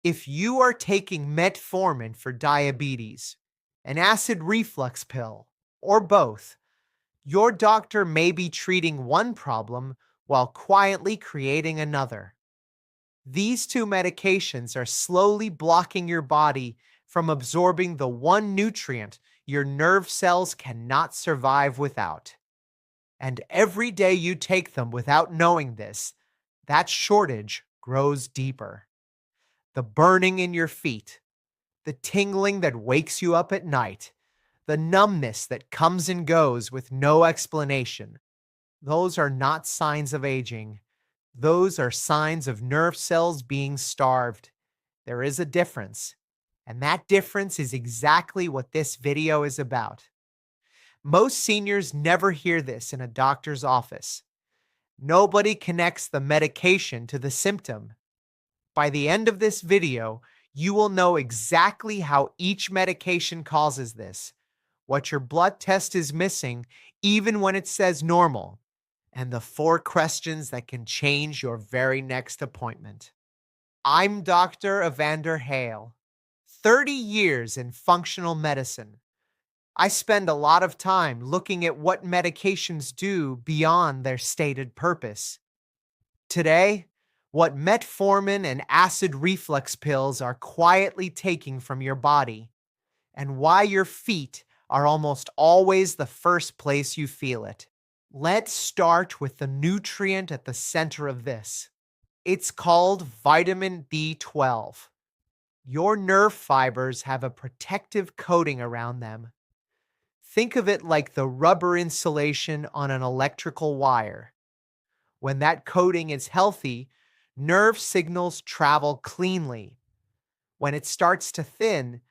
If you are taking metformin for diabetes, an acid reflux pill, or both, your doctor may be treating one problem while quietly creating another. These two medications are slowly blocking your body from absorbing the one nutrient your nerve cells cannot survive without. And every day you take them without knowing this, that shortage grows deeper. The burning in your feet, the tingling that wakes you up at night, the numbness that comes and goes with no explanation. Those are not signs of aging. Those are signs of nerve cells being starved. There is a difference, and that difference is exactly what this video is about. Most seniors never hear this in a doctor's office. Nobody connects the medication to the symptom. By the end of this video, you will know exactly how each medication causes this, what your blood test is missing even when it says normal, and the 4 questions that can change your very next appointment. I'm Dr. Evander Hale, 30 years in functional medicine. I spend a lot of time looking at what medications do beyond their stated purpose. Today, what metformin and acid reflux pills are quietly taking from your body, and why your feet are almost always the first place you feel it. Let's start with the nutrient at the center of this. It's called vitamin B12. Your nerve fibers have a protective coating around them. Think of it like the rubber insulation on an electrical wire. When that coating is healthy, nerve signals travel cleanly. When it starts to thin,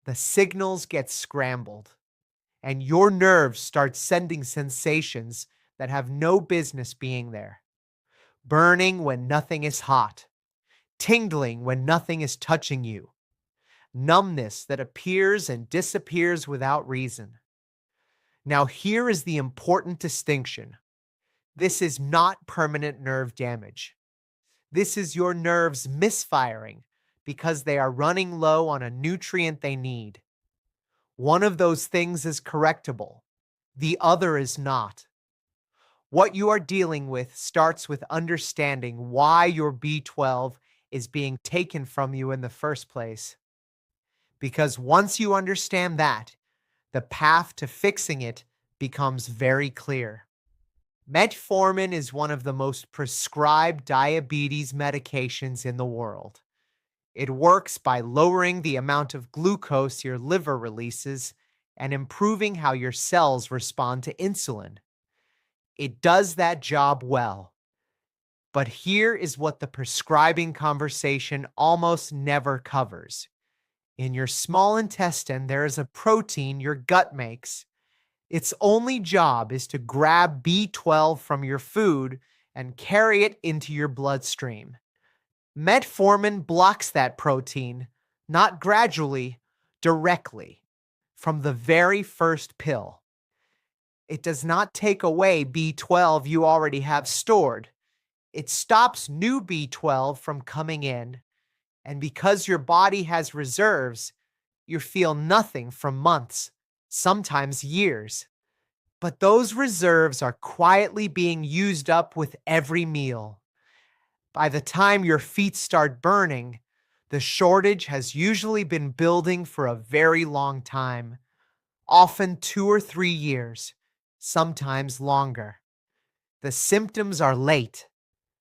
the signals get scrambled, and your nerves start sending sensations that have no business being there. Burning when nothing is hot, tingling when nothing is touching you, numbness that appears and disappears without reason. Now, here is the important distinction. This is not permanent nerve damage. This is your nerves misfiring because they are running low on a nutrient they need. One of those things is correctable. The other is not. What you are dealing with starts with understanding why your B12 is being taken from you in the first place. Because once you understand that, the path to fixing it becomes very clear. Metformin is one of the most prescribed diabetes medications in the world. It works by lowering the amount of glucose your liver releases and improving how your cells respond to insulin. It does that job well. But here is what the prescribing conversation almost never covers. In your small intestine, there is a protein your gut makes. Its only job is to grab B12 from your food and carry it into your bloodstream. Metformin blocks that protein, not gradually, directly, from the very first pill. It does not take away B12 you already have stored. It stops new B12 from coming in, and because your body has reserves, you feel nothing for months, sometimes years. But those reserves are quietly being used up with every meal. By the time your feet start burning, the shortage has usually been building for a very long time, often 2 or 3 years, sometimes longer. The symptoms are late.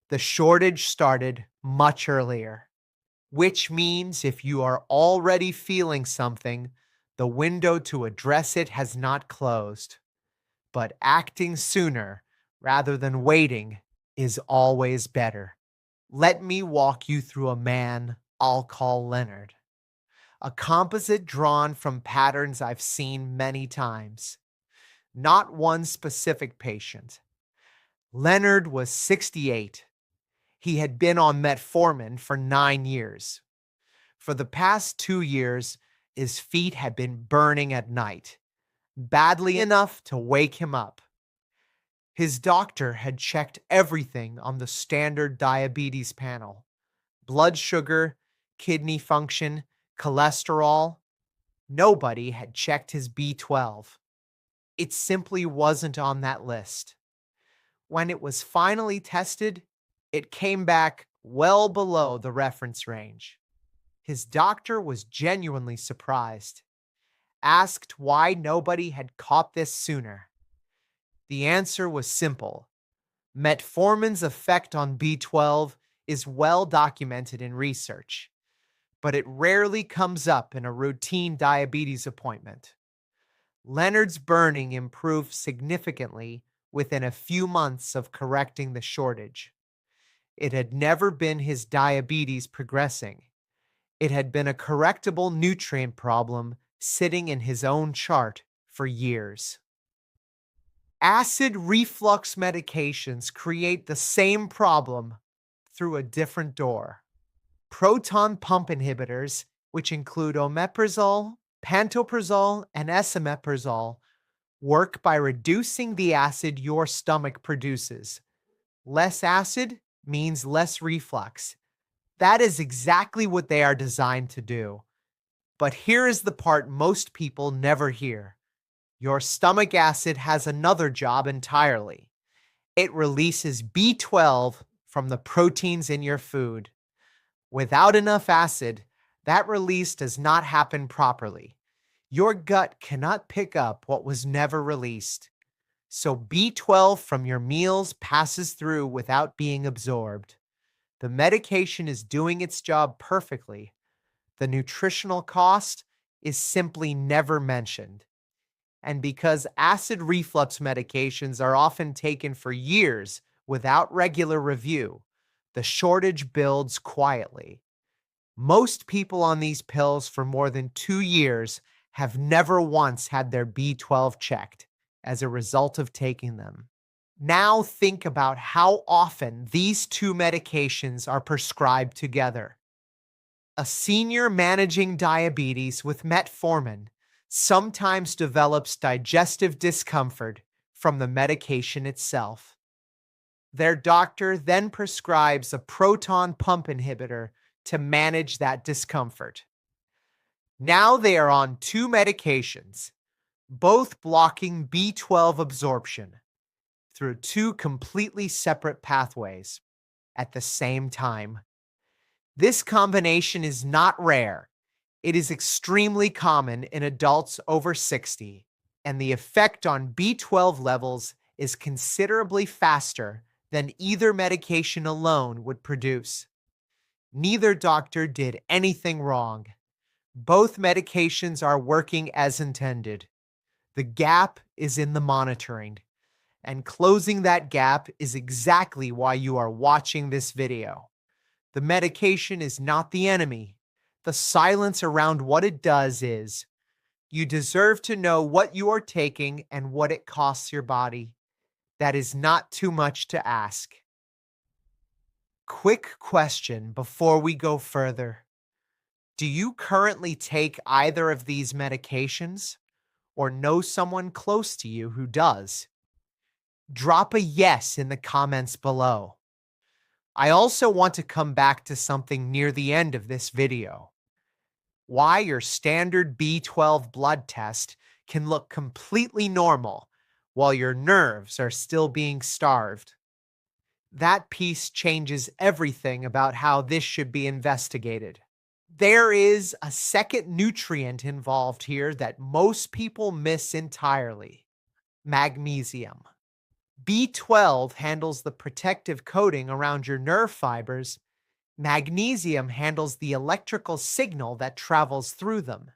The shortage started much earlier, which means if you are already feeling something, the window to address it has not closed. But acting sooner rather than waiting is always better. Let me walk you through a man I'll call Leonard. A composite drawn from patterns I've seen many times. Not one specific patient. Leonard was 68. He had been on metformin for 9 years. For the past 2 years, his feet had been burning at night, badly enough to wake him up. His doctor had checked everything on the standard diabetes panel: blood sugar, kidney function, cholesterol. Nobody had checked his B12. It simply wasn't on that list. When it was finally tested, it came back well below the reference range. His doctor was genuinely surprised, asked why nobody had caught this sooner. The answer was simple. Metformin's effect on B12 is well documented in research, but it rarely comes up in a routine diabetes appointment. Leonard's burning improved significantly within a few months of correcting the shortage. It had never been his diabetes progressing. It had been a correctable nutrient problem sitting in his own chart for years. Acid reflux medications create the same problem through a different door. Proton pump inhibitors, which include omeprazole, pantoprazole, and esomeprazole, work by reducing the acid your stomach produces. Less acid means less reflux. That is exactly what they are designed to do. But here is the part most people never hear. Your stomach acid has another job entirely. It releases B12 from the proteins in your food. Without enough acid, that release does not happen properly. Your gut cannot pick up what was never released. So B12 from your meals passes through without being absorbed. The medication is doing its job perfectly. The nutritional cost is simply never mentioned. And because acid reflux medications are often taken for years without regular review, the shortage builds quietly. Most people on these pills for more than 2 years have never once had their B12 checked as a result of taking them. Now think about how often these two medications are prescribed together. A senior managing diabetes with metformin sometimes develops digestive discomfort from the medication itself. Their doctor then prescribes a proton pump inhibitor to manage that discomfort. Now they are on two medications, both blocking B12 absorption through two completely separate pathways at the same time. This combination is not rare. It is extremely common in adults over 60, and the effect on B12 levels is considerably faster than either medication alone would produce. Neither doctor did anything wrong. Both medications are working as intended. The gap is in the monitoring, and closing that gap is exactly why you are watching this video. The medication is not the enemy. The silence around what it does is. You deserve to know what you are taking and what it costs your body. That is not too much to ask. Quick question before we go further. Do you currently take either of these medications or know someone close to you who does? Drop a yes in the comments below. I also want to come back to something near the end of this video. Why your standard B12 blood test can look completely normal while your nerves are still being starved. That piece changes everything about how this should be investigated. There is a second nutrient involved here that most people miss entirely: magnesium. B12 handles the protective coating around your nerve fibers. Magnesium handles the electrical signal that travels through them.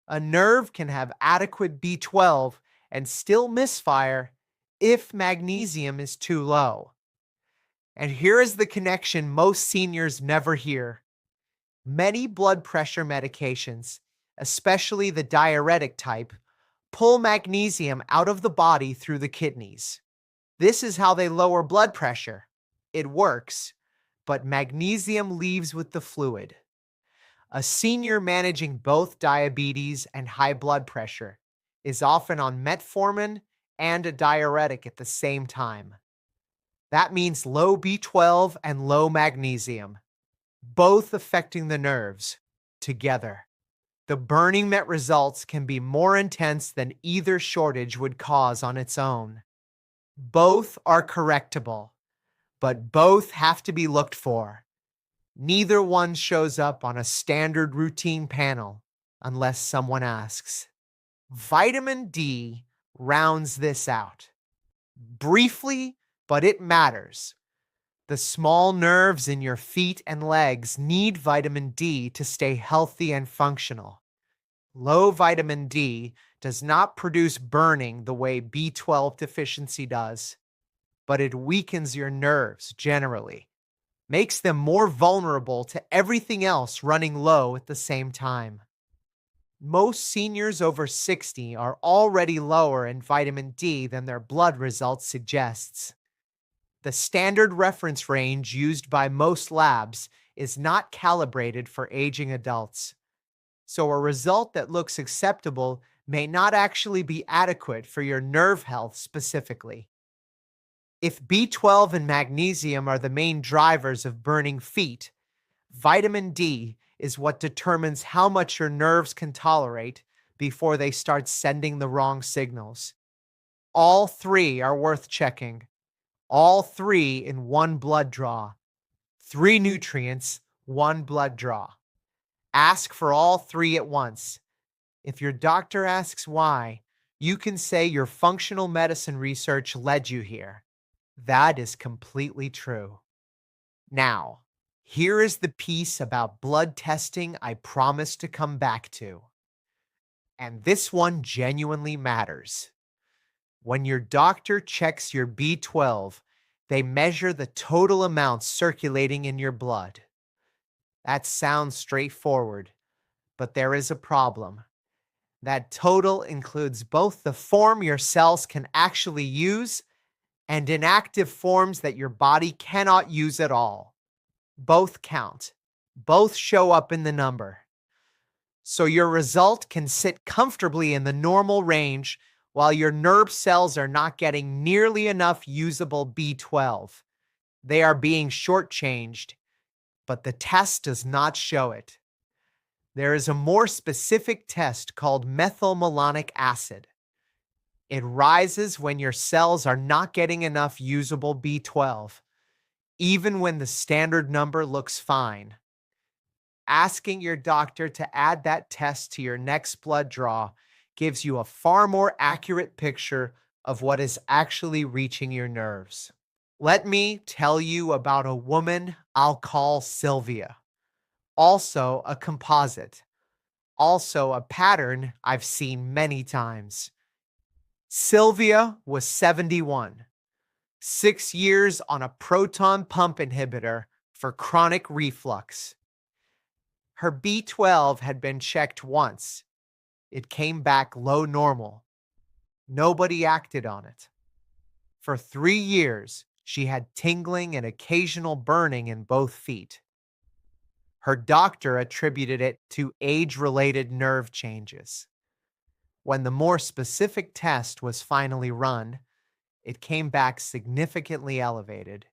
A nerve can have adequate B12 and still misfire if magnesium is too low. And here is the connection most seniors never hear. Many blood pressure medications, especially the diuretic type, pull magnesium out of the body through the kidneys. This is how they lower blood pressure. It works, but magnesium leaves with the fluid. A senior managing both diabetes and high blood pressure is often on metformin and a diuretic at the same time. That means low B12 and low magnesium. both affecting the nerves together. The burning met results can be more intense than either shortage would cause on its own. Both are correctable, but both have to be looked for. Neither one shows up on a standard routine panel unless someone asks. Vitamin D rounds this out. Briefly, but it matters. The small nerves in your feet and legs need vitamin D to stay healthy and functional. Low vitamin D does not produce burning the way B12 deficiency does, but it weakens your nerves generally, makes them more vulnerable to everything else running low at the same time. Most seniors over 60 are already lower in vitamin D than their blood results suggests. The standard reference range used by most labs is not calibrated for aging adults. So a result that looks acceptable may not actually be adequate for your nerve health specifically. If B12 and magnesium are the main drivers of burning feet, vitamin D is what determines how much your nerves can tolerate before they start sending the wrong signals. All three are worth checking. All three in one blood draw. 3 nutrients, 1 blood draw. Ask for all three at once. If your doctor asks why, you can say your functional medicine research led you here. That is completely true. Now, here is the piece about blood testing I promised to come back to. And this one genuinely matters. When your doctor checks your B12, they measure the total amount circulating in your blood. That sounds straightforward, but there is a problem. That total includes both the form your cells can actually use and inactive forms that your body cannot use at all. Both count. Both show up in the number. So your result can sit comfortably in the normal range while your nerve cells are not getting nearly enough usable B12. They are being shortchanged, but the test does not show it. There is a more specific test called methylmalonic acid. It rises when your cells are not getting enough usable B12, even when the standard number looks fine. Asking your doctor to add that test to your next blood draw gives you a far more accurate picture of what is actually reaching your nerves. Let me tell you about a woman I'll call Sylvia, also a composite, also a pattern I've seen many times. Sylvia was 71, 6 years on a proton pump inhibitor for chronic reflux. Her B12 had been checked once. It came back low normal. Nobody acted on it. For 3 years, she had tingling and occasional burning in both feet. Her doctor attributed it to age-related nerve changes. When the more specific test was finally run, it came back significantly elevated.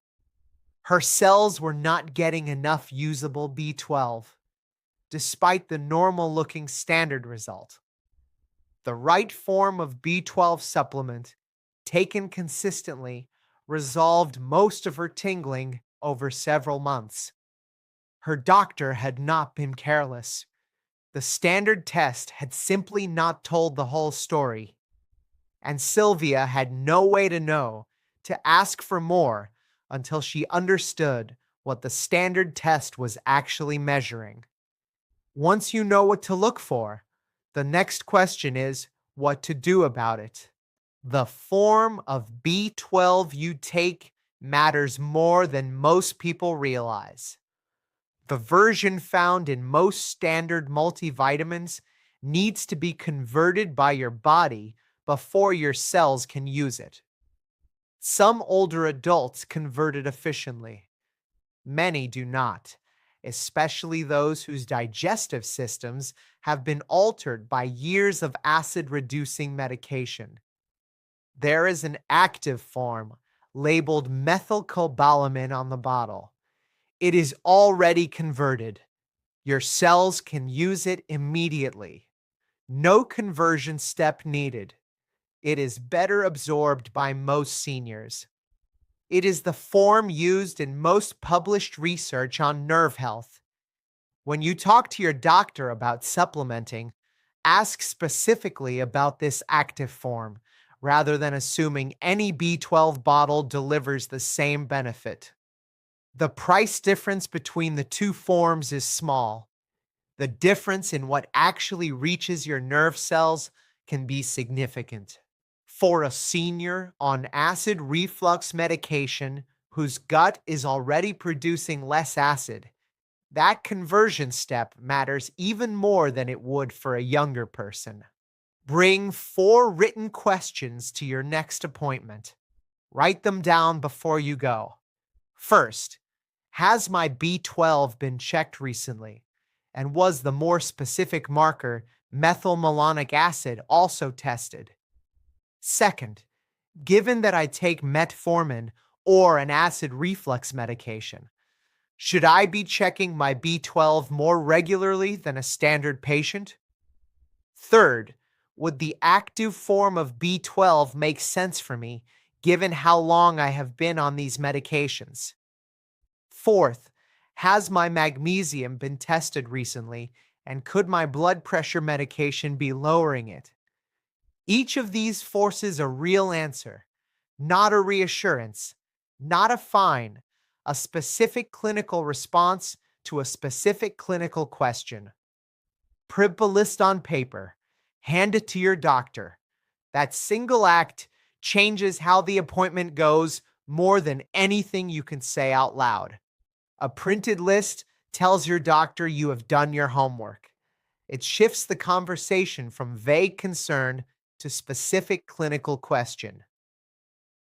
Her cells were not getting enough usable B12, despite the normal-looking standard result. The right form of B12 supplement, taken consistently, resolved most of her tingling over several months. Her doctor had not been careless. The standard test had simply not told the whole story, and Sylvia had no way to know to ask for more until she understood what the standard test was actually measuring. Once you know what to look for, the next question is what to do about it. The form of B12 you take matters more than most people realize. The version found in most standard multivitamins needs to be converted by your body before your cells can use it. Some older adults convert it efficiently. Many do not, especially those whose digestive systems have been altered by years of acid-reducing medication. There is an active form labeled methylcobalamin on the bottle. It is already converted. Your cells can use it immediately. No conversion step needed. It is better absorbed by most seniors. It is the form used in most published research on nerve health. When you talk to your doctor about supplementing, ask specifically about this active form rather than assuming any B12 bottle delivers the same benefit. The price difference between the two forms is small. The difference in what actually reaches your nerve cells can be significant. For a senior on acid reflux medication whose gut is already producing less acid, that conversion step matters even more than it would for a younger person. Bring 4 written questions to your next appointment. Write them down before you go. First, has my B12 been checked recently? And was the more specific marker, methylmalonic acid, also tested? Second, given that I take metformin or an acid reflux medication, should I be checking my B12 more regularly than a standard patient? Third, would the active form of B12 make sense for me given how long I have been on these medications? Fourth, has my magnesium been tested recently, and could my blood pressure medication be lowering it? Each of these forces a real answer, not a reassurance, not a fine, a specific clinical response to a specific clinical question. Print a list on paper, hand it to your doctor. That single act changes how the appointment goes more than anything you can say out loud. A printed list tells your doctor you have done your homework. It shifts the conversation from vague concern to specific clinical question.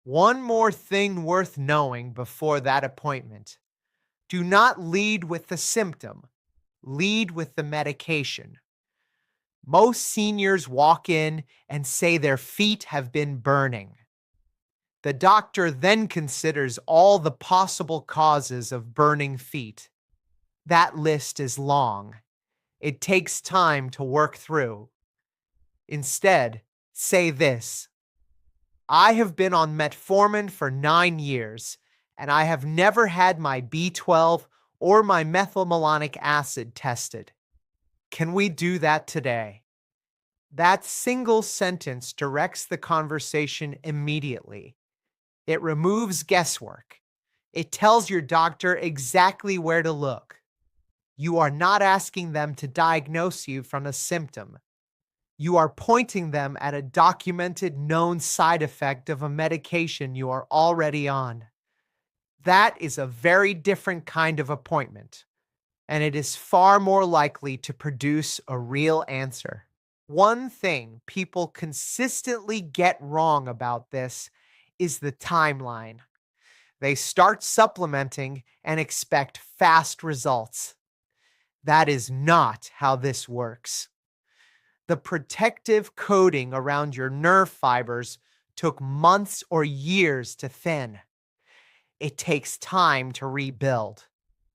One more thing worth knowing before that appointment. Do not lead with the symptom. Lead with the medication. Most seniors walk in and say their feet have been burning. The doctor then considers all the possible causes of burning feet. That list is long. It takes time to work through. Instead, say this: I have been on metformin for 9 years, and I have never had my B12 or my methylmalonic acid tested. Can we do that today? That single sentence directs the conversation immediately. It removes guesswork. It tells your doctor exactly where to look. You are not asking them to diagnose you from a symptom. You are pointing them at a documented known side effect of a medication you are already on. That is a very different kind of appointment, and it is far more likely to produce a real answer. One thing people consistently get wrong about this is the timeline. They start supplementing and expect fast results. That is not how this works. The protective coating around your nerve fibers took months or years to thin. It takes time to rebuild.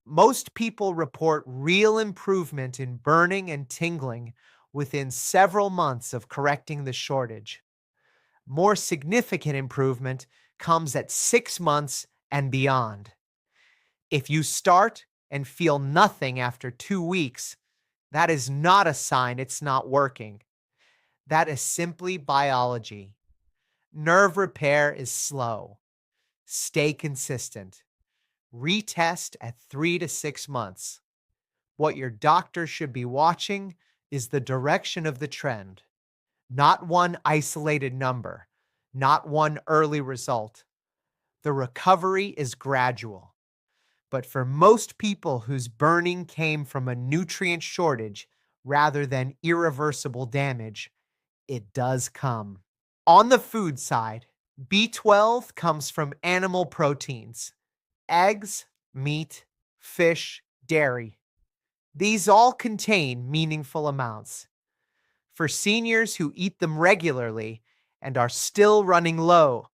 Most people report real improvement in burning and tingling within several months of correcting the shortage. More significant improvement comes at 6 months and beyond. If you start and feel nothing after 2 weeks, that is not a sign it's not working. That is simply biology. Nerve repair is slow. Stay consistent. Retest at 3 to 6 months. What your doctor should be watching is the direction of the trend, not one isolated number, not one early result. The recovery is gradual. But for most people whose burning came from a nutrient shortage rather than irreversible damage, it does come. On the food side, B12 comes from animal proteins: eggs, meat, fish, dairy. These all contain meaningful amounts. For seniors who eat them regularly and are still running low,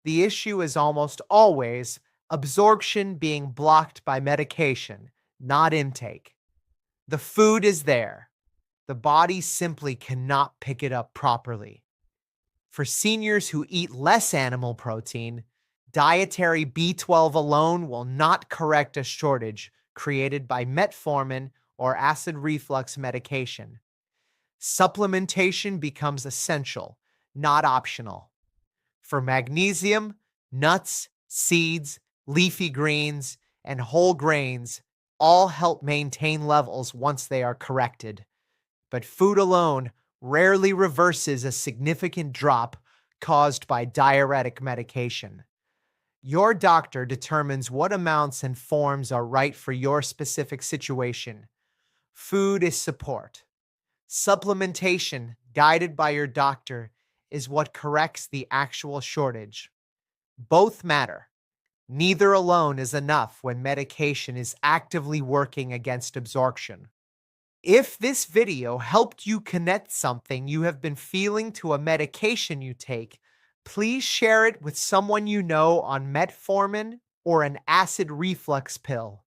the issue is almost always absorption being blocked by medication, not intake. The food is there. The body simply cannot pick it up properly. For seniors who eat less animal protein, dietary B12 alone will not correct a shortage created by metformin or acid reflux medication. Supplementation becomes essential, not optional. For magnesium, nuts, seeds, leafy greens, and whole grains all help maintain levels once they are corrected. But food alone rarely reverses a significant drop caused by diuretic medication. Your doctor determines what amounts and forms are right for your specific situation. Food is support. Supplementation, guided by your doctor, is what corrects the actual shortage. Both matter. Neither alone is enough when medication is actively working against absorption. If this video helped you connect something you have been feeling to a medication you take, please share it with someone you know on metformin or an acid reflux pill.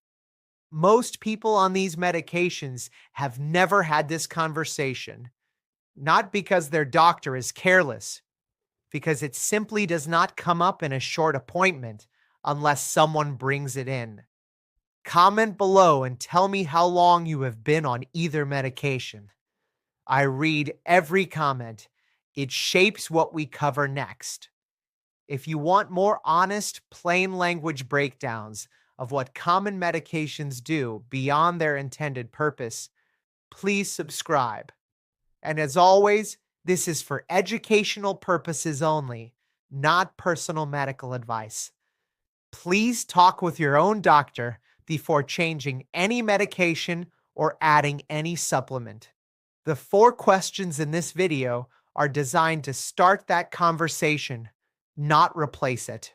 Most people on these medications have never had this conversation, not because their doctor is careless, because it simply does not come up in a short appointment unless someone brings it in. Comment below and tell me how long you have been on either medication. I read every comment. It shapes what we cover next. If you want more honest, plain language breakdowns of what common medications do beyond their intended purpose, please subscribe. And as always, this is for educational purposes only, not personal medical advice. Please talk with your own doctor before changing any medication or adding any supplement. The 4 questions in this video are designed to start that conversation, not replace it.